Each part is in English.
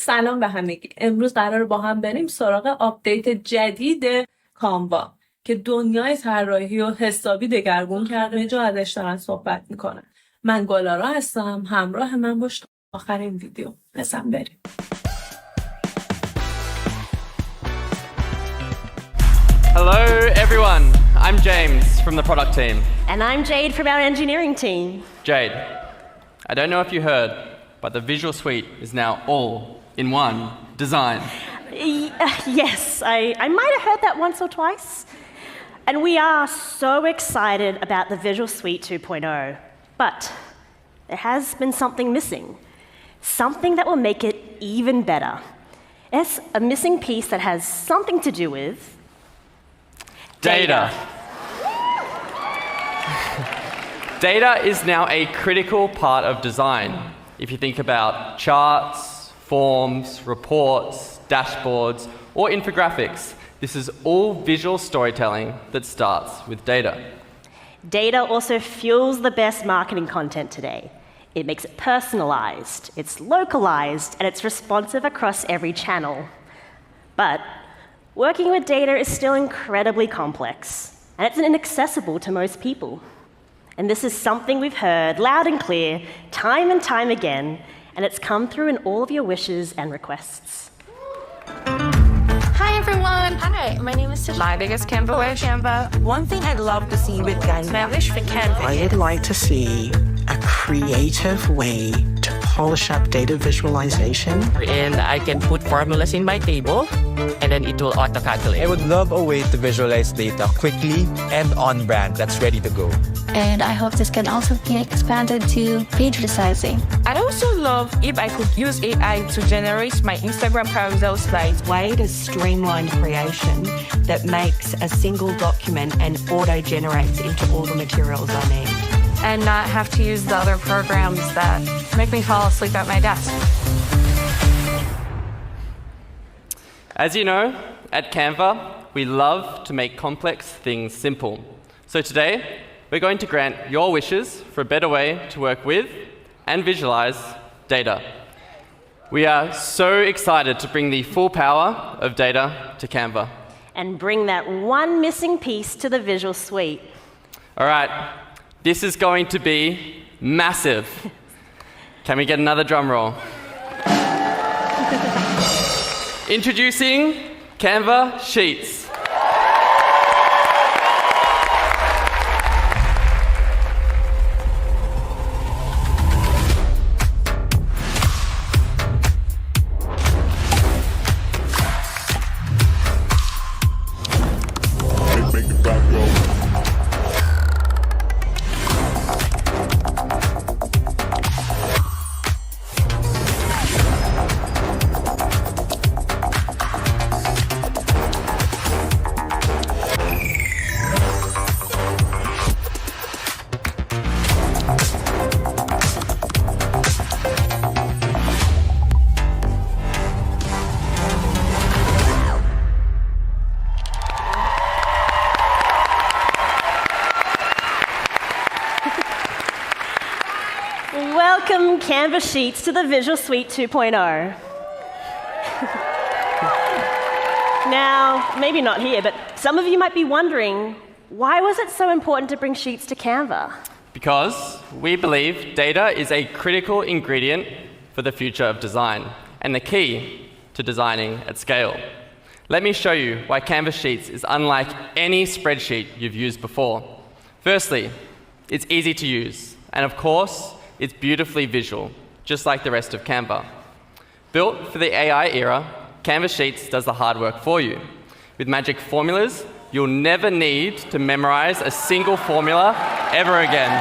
سلام به همگی. امروز قرار با هم بریم سراغ آپدیت جدید کانوا که دنیای طراحی و حسابی دگرگون کرده. اینجا ازش دارن صحبت میکنن. من گلارا هستم، همراه من باش تا آخرین ویدیو. بزن بریم. Hello everyone, I'm James from the product team. And I'm Jade from our engineering team. Jade, I don't know if you heard, but the Visual Suite is now all in one design. Yes, I might have heard that once or twice. And we are so excited about the Visual Suite 2.0. But there has been something missing. Something that will make it even better. It's a missing piece that has something to do with Data. Data is now a critical part of design. If you think about charts, forms, reports, dashboards, or infographics, this is all visual storytelling that starts with data. Data also fuels the best marketing content today. It makes it personalized, it's localized, and it's responsive across every channel. But working with data is still incredibly complex, and it's inaccessible to most people. And this is something we've heard loud and clear, time and time again, and it's come through in all of your wishes and requests. Hi everyone! Hi, my name is Tisha. My biggest Canva wish. One thing I'd love to see with Canva, my wish for Canva. I'd like to see a creative way to polish up data visualization. And I can put formulas in my table, and then it will auto-calculate. I would love a way to visualize data quickly and on brand that's ready to go. And I hope this can also be expanded to page resizing. I'd also love if I could use AI to generate my Instagram carousel slides. Way to streamline creation that makes a single document and auto-generates into all the materials I need. And not have to use the other programs that make me fall asleep at my desk. As you know, at Canva, we love to make complex things simple. So today, we're going to grant your wishes for a better way to work with and visualize data. We are so excited to bring the full power of data to Canva. And bring that one missing piece to the Visual Suite. All right, this is going to be massive. Can we get another drum roll? Introducing Canva Sheets. Welcome Canva Sheets to the Visual Suite 2.0. Now, maybe not here, but some of you might be wondering, why was it so important to bring Sheets to Canva? Because we believe data is a critical ingredient for the future of design and the key to designing at scale. Let me show you why Canva Sheets is unlike any spreadsheet you've used before. Firstly, it's easy to use, and of course, it's beautifully visual, just like the rest of Canva. Built for the AI era, Canva Sheets does the hard work for you. With magic formulas, you'll never need to memorize a single formula ever again.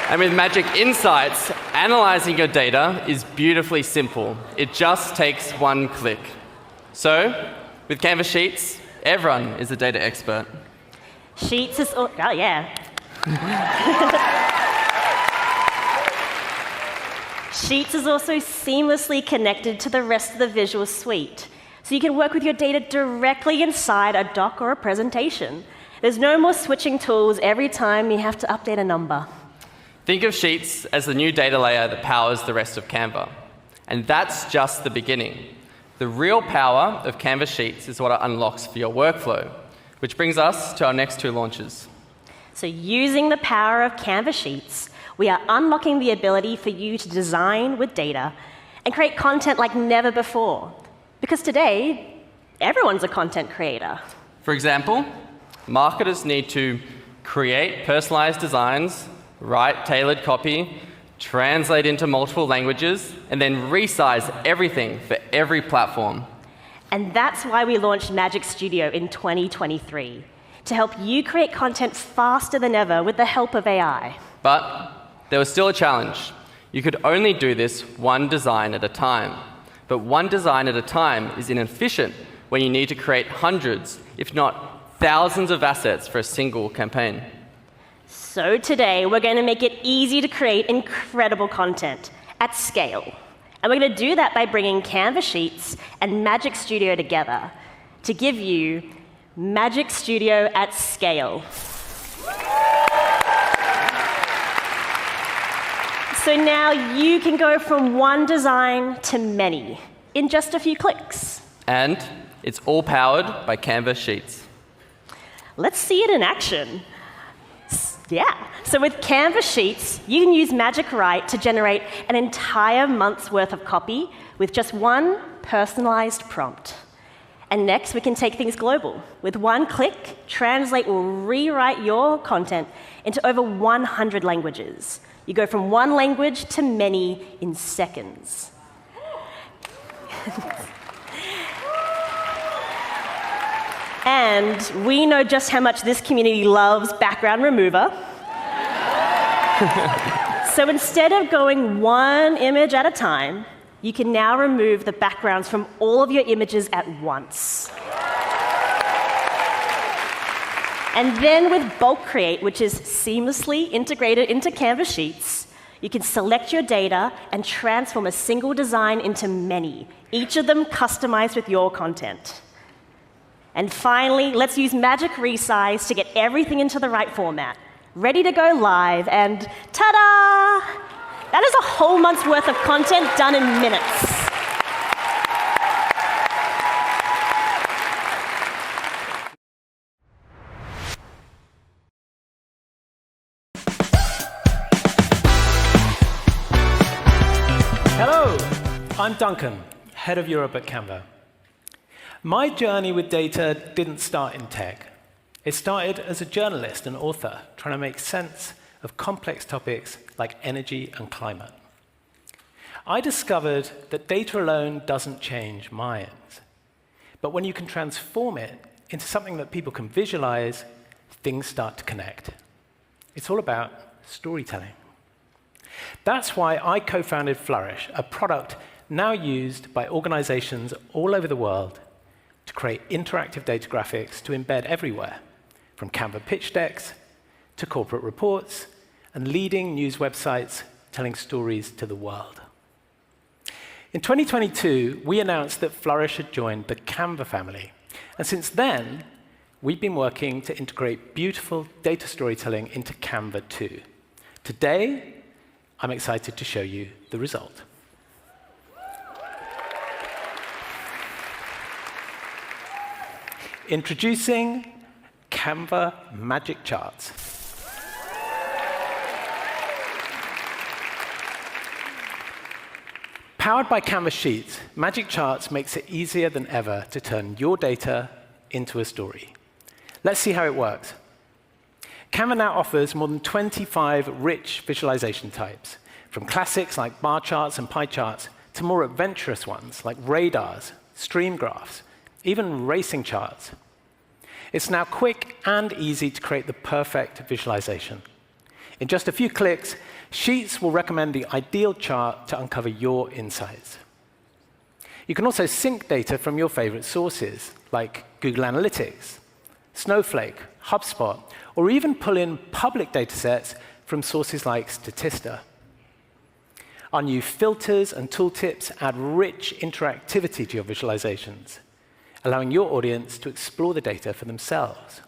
And with magic insights, analyzing your data is beautifully simple. It just takes one click. So, with Canva Sheets, everyone is a data expert. Sheets is, oh yeah. Sheets is also seamlessly connected to the rest of the Visual Suite. So you can work with your data directly inside a doc or a presentation. There's no more switching tools every time you have to update a number. Think of Sheets as the new data layer that powers the rest of Canva. And that's just the beginning. The real power of Canva Sheets is what it unlocks for your workflow, which brings us to our next two launches. So using the power of Canva Sheets, we are unlocking the ability for you to design with data and create content like never before. Because today, everyone's a content creator. For example, marketers need to create personalized designs, write tailored copy, translate into multiple languages, and then resize everything for every platform. And that's why we launched Magic Studio in 2023, to help you create content faster than ever with the help of AI. But there was still a challenge. You could only do this one design at a time. But one design at a time is inefficient when you need to create hundreds, if not thousands of assets for a single campaign. So today, we're going to make it easy to create incredible content at scale. And we're going to do that by bringing Canva Sheets and Magic Studio together to give you Magic Studio at scale. So now you can go from one design to many in just a few clicks. And it's all powered by Canva Sheets. Let's see it in action. Yeah. So with Canva Sheets, you can use Magic Write to generate an entire month's worth of copy with just one personalized prompt. And next, we can take things global. With one click, Translate will rewrite your content into over 100 languages. You go from one language to many in seconds. And we know just how much this community loves background remover. So instead of going one image at a time, you can now remove the backgrounds from all of your images at once. And then with Bulk Create, which is seamlessly integrated into Canva Sheets, you can select your data and transform a single design into many, each of them customized with your content. And finally, let's use Magic Resize to get everything into the right format. Ready to go live, and ta-da! That is a whole month's worth of content done in minutes. Hello, I'm Duncan, head of Europe at Canva. My journey with data didn't start in tech. It started as a journalist and author, trying to make sense of complex topics like energy and climate. I discovered that data alone doesn't change minds. But when you can transform it into something that people can visualize, things start to connect. It's all about storytelling. That's why I co-founded Flourish, a product now used by organizations all over the world to create interactive data graphics to embed everywhere, from Canva pitch decks to corporate reports and leading news websites telling stories to the world. In 2022, we announced that Flourish had joined the Canva family. And since then, we've been working to integrate beautiful data storytelling into Canva too. Today, I'm excited to show you the result. Introducing Canva Magic Charts. Powered by Canva Sheets, Magic Charts makes it easier than ever to turn your data into a story. Let's see how it works. Canva now offers more than 25 rich visualization types, from classics like bar charts and pie charts to more adventurous ones like radars, stream graphs, even racing charts. It's now quick and easy to create the perfect visualization. In just a few clicks, Sheets will recommend the ideal chart to uncover your insights. You can also sync data from your favorite sources, like Google Analytics, Snowflake, HubSpot, or even pull in public datasets from sources like Statista. Our new filters and tooltips add rich interactivity to your visualizations, allowing your audience to explore the data for themselves.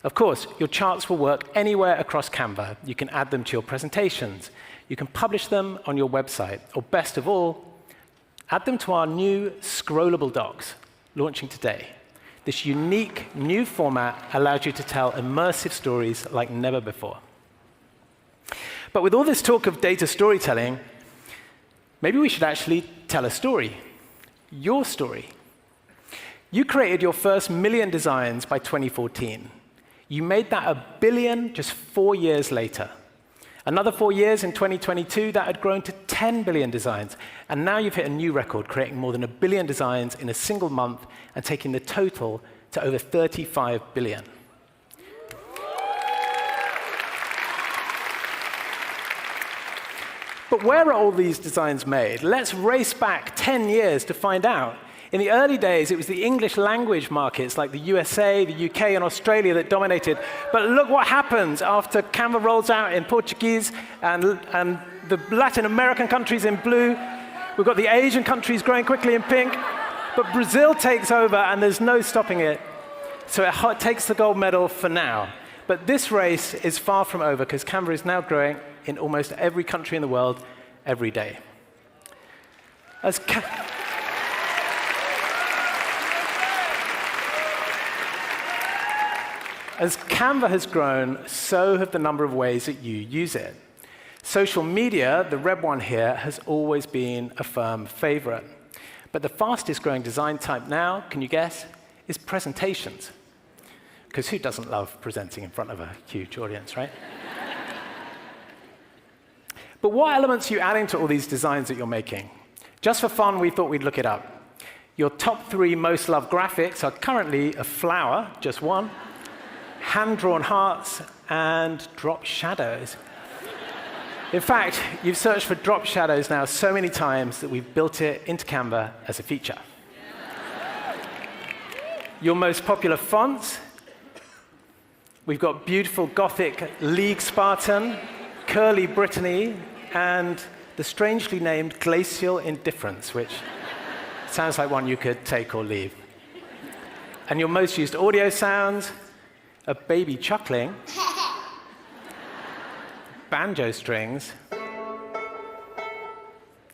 Of course, your charts will work anywhere across Canva. You can add them to your presentations. You can publish them on your website. Or best of all, add them to our new scrollable docs, launching today. This unique new format allows you to tell immersive stories like never before. But with all this talk of data storytelling, maybe we should actually tell a story. Your story. You created your first 1 million designs by 2014. You made that 1 billion just 4 years later. Another 4 years in 2022, that had grown to 10 billion designs. And now you've hit a new record, creating more than 1 billion designs in a single month and taking the total to over 35 billion. But where are all these designs made? Let's race back 10 years to find out. In the early days, it was the English language markets like the USA, the UK, and Australia that dominated. But look what happens after Canva rolls out in Portuguese and the Latin American countries in blue. We've got the Asian countries growing quickly in pink. But Brazil takes over, and there's no stopping it. So it takes the gold medal for now. But this race is far from over, because Canva is now growing in almost every country in the world every day. As Canva has grown, so have the number of ways that you use it. Social media, the red one here, has always been a firm favorite. But the fastest growing design type now, can you guess, is presentations. Because who doesn't love presenting in front of a huge audience, right? But what elements are you adding to all these designs that you're making? Just for fun, we thought we'd look it up. Your top 3 most loved graphics are currently a flower, just one, hand-drawn hearts, and drop shadows. In fact, you've searched for drop shadows now so many times that we've built it into Canva as a feature. Your most popular fonts, we've got beautiful Gothic League Spartan, Curly Brittany, and the strangely named Glacial Indifference, which sounds like one you could take or leave. And your most used audio sounds, a baby chuckling, banjo strings,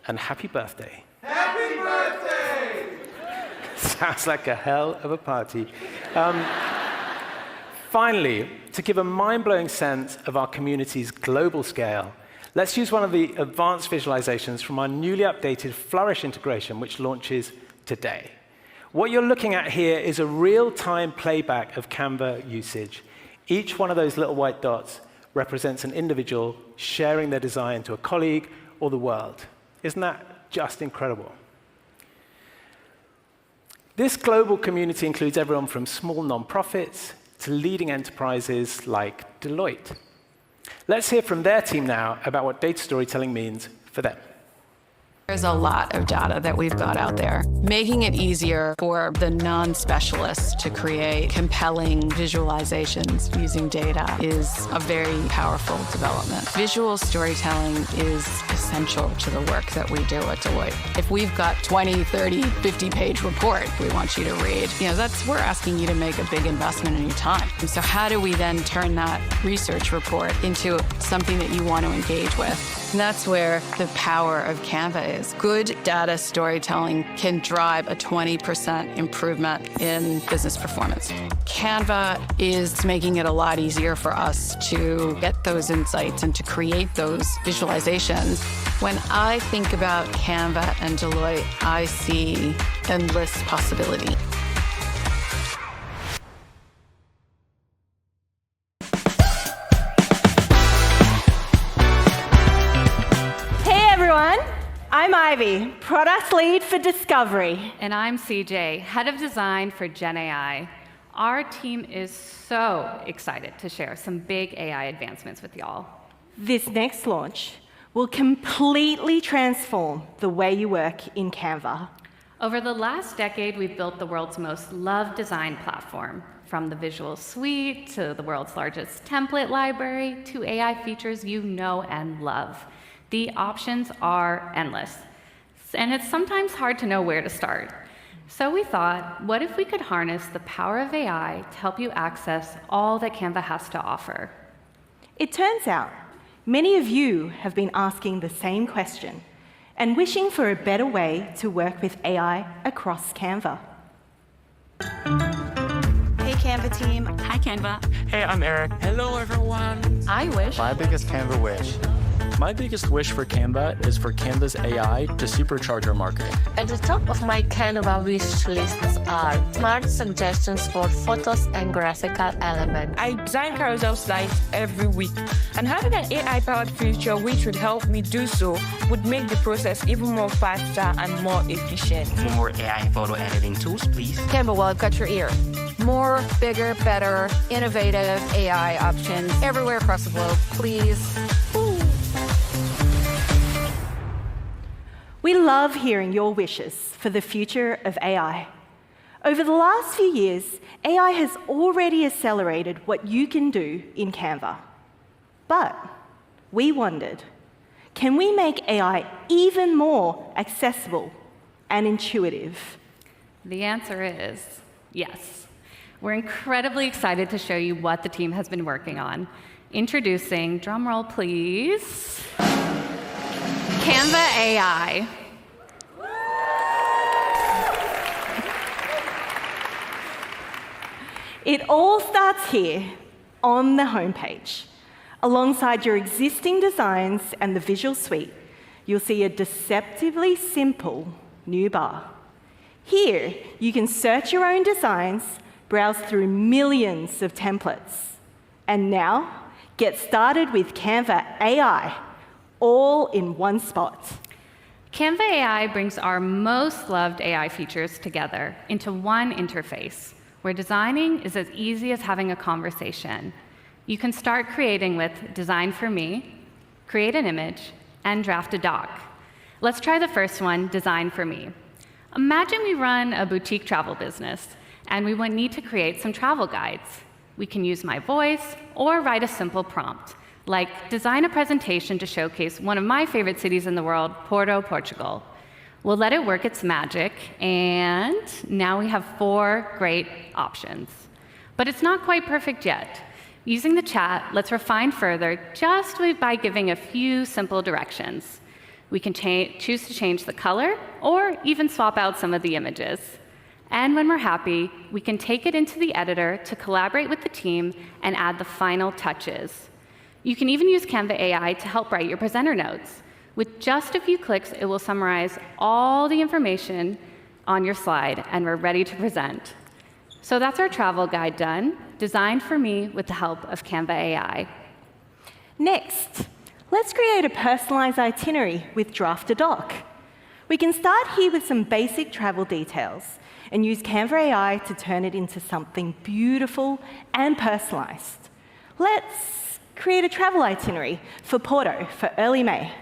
and happy birthday. Happy birthday! Sounds like a hell of a party. Finally, to give a mind-blowing sense of our community's global scale, let's use one of the advanced visualizations from our newly updated Flourish integration, which launches today. What you're looking at here is a real-time playback of Canva usage. Each one of those little white dots represents an individual sharing their design to a colleague or the world. Isn't that just incredible? This global community includes everyone from small nonprofits to leading enterprises like Deloitte. Let's hear from their team now about what data storytelling means for them. There's a lot of data that we've got out there. Making it easier for the non-specialists to create compelling visualizations using data is a very powerful development. Visual storytelling is essential to the work that we do at Deloitte. If we've got 20, 30, 50-page report we want you to read, we're asking you to make a big investment in your time. And so how do we then turn that research report into something that you want to engage with? And that's where the power of Canva is. Good data storytelling can drive a 20% improvement in business performance. Canva is making it a lot easier for us to get those insights and to create those visualizations. When I think about Canva and Deloitte, I see endless possibility. I'm Ivy, Product Lead for Discovery. And I'm CJ, Head of Design for GenAI. Our team is so excited to share some big AI advancements with y'all. This next launch will completely transform the way you work in Canva. Over the last decade, we've built the world's most loved design platform, from the Visual Suite to the world's largest template library to AI features you know and love. The options are endless, and it's sometimes hard to know where to start. So we thought, what if we could harness the power of AI to help you access all that Canva has to offer? It turns out many of you have been asking the same question and wishing for a better way to work with AI across Canva. Hey Canva team. Hi Canva. Hey, I'm Eric. Hello everyone. I wish. My biggest Canva wish. My biggest wish for Canva is for Canva's AI to supercharge our marketing. At the top of my Canva wish lists are smart suggestions for photos and graphical elements. I design carousel slides every week, and having an AI-powered feature which would help me do so would make the process even more faster and more efficient. More AI photo editing tools, please. Canva, well, I've got your ear. More, bigger, better, innovative AI options everywhere across the globe, please. We love hearing your wishes for the future of AI. Over the last few years, AI has already accelerated what you can do in Canva. But we wondered, can we make AI even more accessible and intuitive? The answer is yes. We're incredibly excited to show you what the team has been working on. Introducing, drumroll please, Canva AI. It all starts here on the homepage. Alongside your existing designs and the visual suite, you'll see a deceptively simple new bar. Here, you can search your own designs, browse through millions of templates, and now get started with Canva AI, all in one spot. Canva AI brings our most loved AI features together into one interface, where designing is as easy as having a conversation. You can start creating with Design for Me, create an image, and draft a doc. Let's try the first one, Design for Me. Imagine we run a boutique travel business, and we would need to create some travel guides. We can use my voice or write a simple prompt, like design a presentation to showcase one of my favorite cities in the world, Porto, Portugal. We'll let it work its magic, and now we have 4 great options. But it's not quite perfect yet. Using the chat, let's refine further just by giving a few simple directions. We can choose to change the color or even swap out some of the images. And when we're happy, we can take it into the editor to collaborate with the team and add the final touches. You can even use Canva AI to help write your presenter notes. With just a few clicks, it will summarize all the information on your slide, and we're ready to present. So that's our travel guide done, designed for me with the help of Canva AI. Next, let's create a personalized itinerary with Draft a Doc. We can start here with some basic travel details and use Canva AI to turn it into something beautiful and personalized. Let's create a travel itinerary for Porto for early May.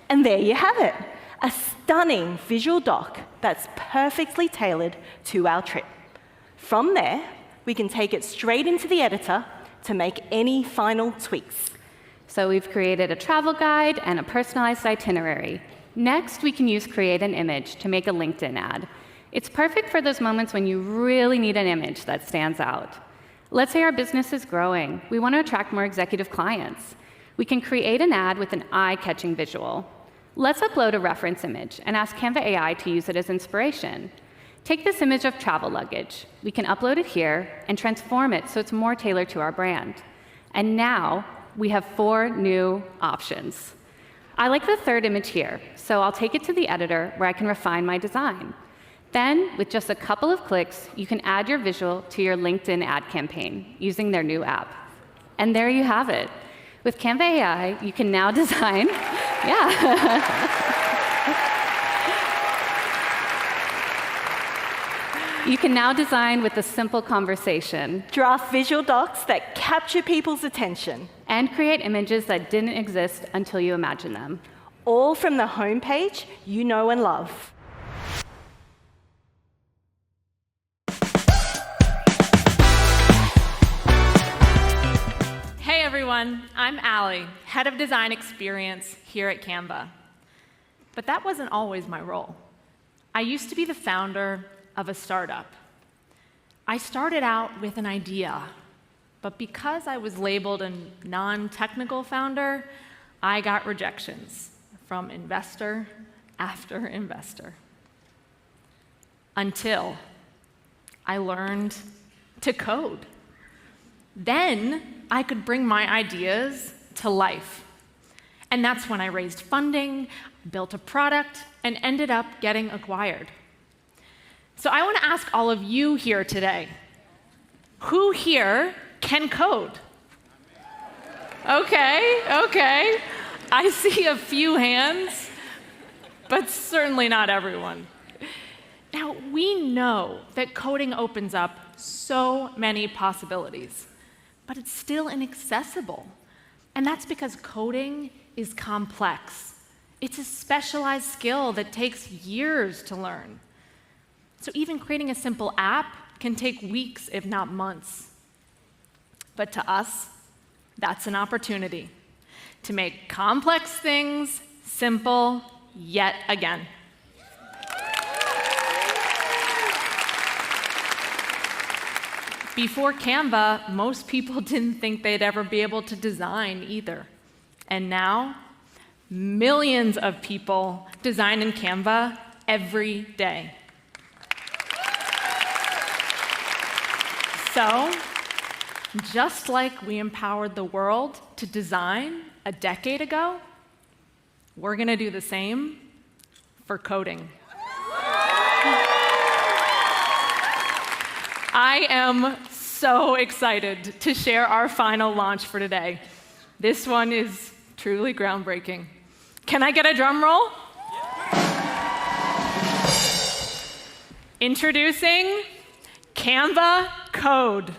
And there you have it, a stunning visual doc that's perfectly tailored to our trip. From there, we can take it straight into the editor to make any final tweaks. So we've created a travel guide and a personalized itinerary. Next, we can use Create an Image to make a LinkedIn ad. It's perfect for those moments when you really need an image that stands out. Let's say our business is growing. We want to attract more executive clients. We can create an ad with an eye-catching visual. Let's upload a reference image and ask Canva AI to use it as inspiration. Take this image of travel luggage. We can upload it here and transform it so it's more tailored to our brand. And now we have 4 new options. I like the third image here, so I'll take it to the editor where I can refine my design. Then, with just a couple of clicks, you can add your visual to your LinkedIn ad campaign using their new app. And there you have it. With Canva AI, you can now design, You can now design with a simple conversation. Draft visual docs that capture people's attention. And create images that didn't exist until you imagined them. All from the homepage you know and love. Hey everyone, I'm Allie, Head of Design Experience here at Canva. But that wasn't always my role. I used to be the founder of a startup. I started out with an idea, but because I was labeled a non-technical founder, I got rejections from investor after investor. Until I learned to code. Then I could bring my ideas to life. And that's when I raised funding, built a product, and ended up getting acquired. So I want to ask all of you here today, who here can code? Okay. I see a few hands, but certainly not everyone. Now, we know that coding opens up so many possibilities, but it's still inaccessible. And that's because coding is complex. It's a specialized skill that takes years to learn. So even creating a simple app can take weeks, if not months. But to us, that's an opportunity to make complex things simple yet again. Before Canva, most people didn't think they'd ever be able to design either. And now, millions of people design in Canva every day. So, just like we empowered the world to design a decade ago, we're going to do the same for coding. I am so excited to share our final launch for today. This one is truly groundbreaking. Can I get a drum roll? Introducing Canva Code.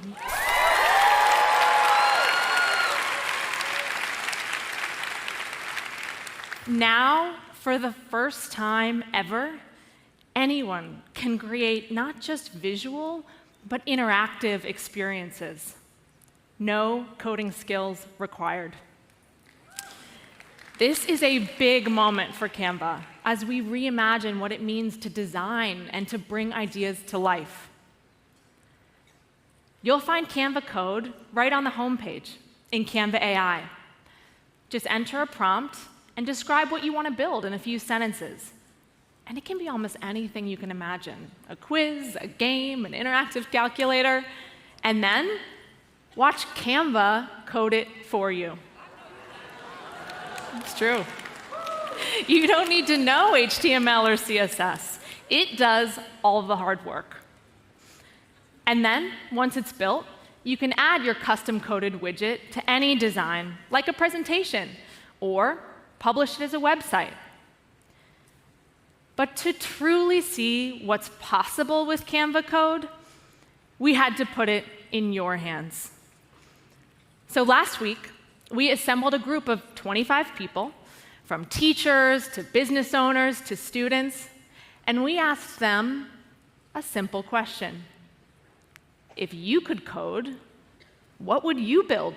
Now, for the first time ever, anyone can create not just visual, but interactive experiences. No coding skills required. This is a big moment for Canva as we reimagine what it means to design and to bring ideas to life. You'll find Canva Code right on the homepage in Canva AI. Just enter a prompt and describe what you want to build in a few sentences. And it can be almost anything you can imagine. A quiz, a game, an interactive calculator. And then watch Canva code it for you. It's true. You don't need to know HTML or CSS. It does all the hard work. And then, once it's built, you can add your custom-coded widget to any design, like a presentation, or publish it as a website. But to truly see what's possible with Canva Code, we had to put it in your hands. So last week, we assembled a group of 25 people, from teachers to business owners to students, and we asked them a simple question. If you could code, what would you build?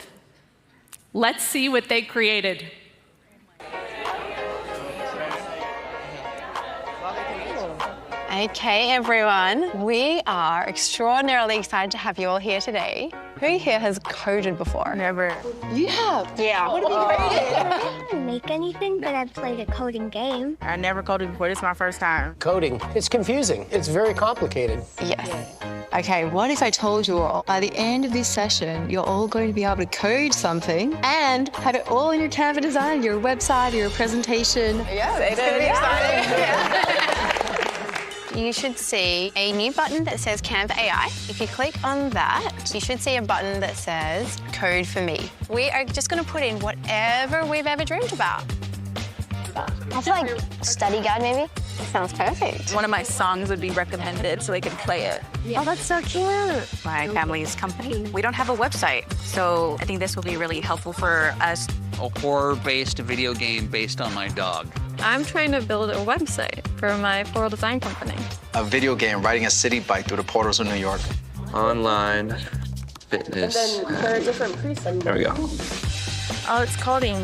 Let's see what they created. Okay, everyone. We are extraordinarily excited to have you all here today. Who here has coded before? Never. You have? Yeah. What have you created? I didn't make anything, but I've played a coding game. I never coded before. This is my first time. Coding. It's confusing. It's very complicated. Yes. Okay, what if I told you all, by the end of this session, you're all going to be able to code something and have it all in your Canva design, your website, your presentation? Yeah, it's going to be exciting. You should see a new button that says Canva AI. If you click on that, you should see a button that says Code for Me. We are just going to put in whatever we've ever dreamed about. I feel like study guide, maybe. Sounds perfect. One of my songs would be recommended so they could play it. Oh, that's so cute. My family's company. We don't have a website, so I think this will be really helpful for us. A horror-based video game based on my dog. I'm trying to build a website for my floral design company. A video game riding a city bike through the portals of New York. Online fitness. And then there are different presets. There we go. Oh, it's coding.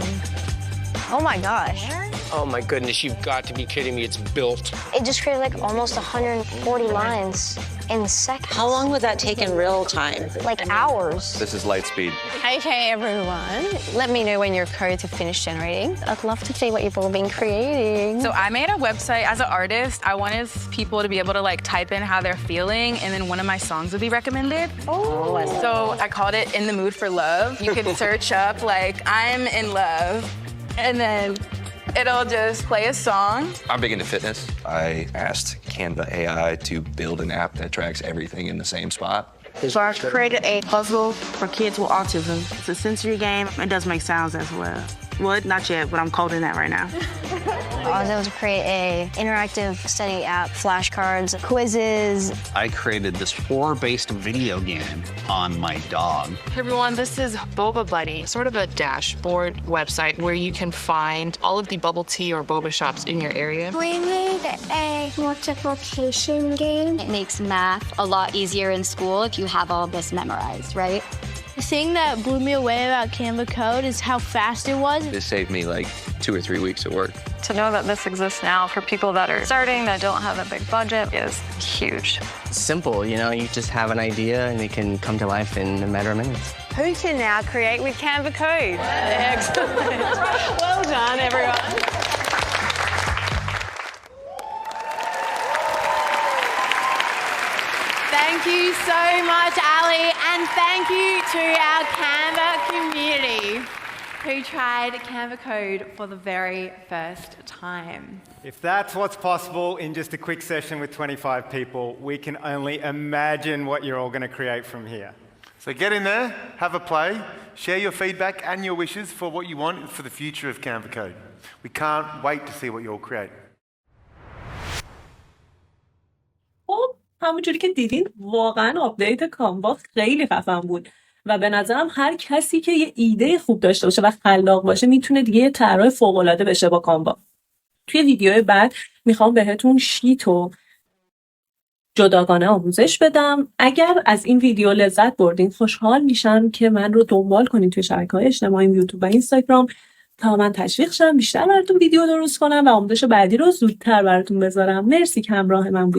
Oh my gosh. Oh my goodness, you've got to be kidding me. It's built. It just created like almost 140 lines in seconds. How long would that take in real time? Like hours. This is light speed. Okay, everyone. Let me know when your codes have finished generating. I'd love to see what you've all been creating. So I made a website. As an artist, I wanted people to be able to like type in how they're feeling, and then one of my songs would be recommended. Oh. So I called it In the Mood for Love. You can search up like I'm in love, and then it'll just play a song. I'm big into fitness. I asked Canva AI to build an app that tracks everything in the same spot. So I created a puzzle for kids with autism. It's a sensory game. It does make sounds as well. Well, not yet, but I'm coding that right now. I was able to create a interactive study app, flashcards, quizzes. I created this horror-based video game on my dog. Hey everyone, this is Boba Buddy, sort of a dashboard website where you can find all of the bubble tea or boba shops in your area. We made a multiplication game. It makes math a lot easier in school if you have all this memorized, right? The thing that blew me away about Canva Code is how fast it was. This saved me like 2 or 3 weeks of work. To know that this exists now for people that are starting, that don't have a big budget, is huge. Simple, you know, you just have an idea and it can come to life in a matter of minutes. Who can now create with Canva Code? Excellent. Well done, everyone. Thank you so much, Ali, and thank you to our Canva community who tried Canva Code for the very first time. If that's what's possible in just a quick session with 25 people, we can only imagine what you're all going to create from here. So get in there, have a play, share your feedback and your wishes for what you want for the future of Canva Code. We can't wait to see what you all create. همونجوری که دیدین واقعا آپدیت کانوا خیلی خفن بود و به نظرم هر کسی که یه ایده خوب داشته باشه و خلاق باشه میتونه دیگه یه طراح فوق‌العاده بشه با کانوا. توی ویدیو بعد میخوام بهتون شیت و جداگانه آموزش بدم. اگر از این ویدیو لذت بردین خوشحال میشم که من رو دنبال کنین توی شبکه‌های اجتماعی یوتیوب و اینستاگرام تا من تشویق شم بیشتر براتون ویدیو درست کنم و آموزش بعدی رو زودتر براتون بذارم. مرسی که همراه من بودید.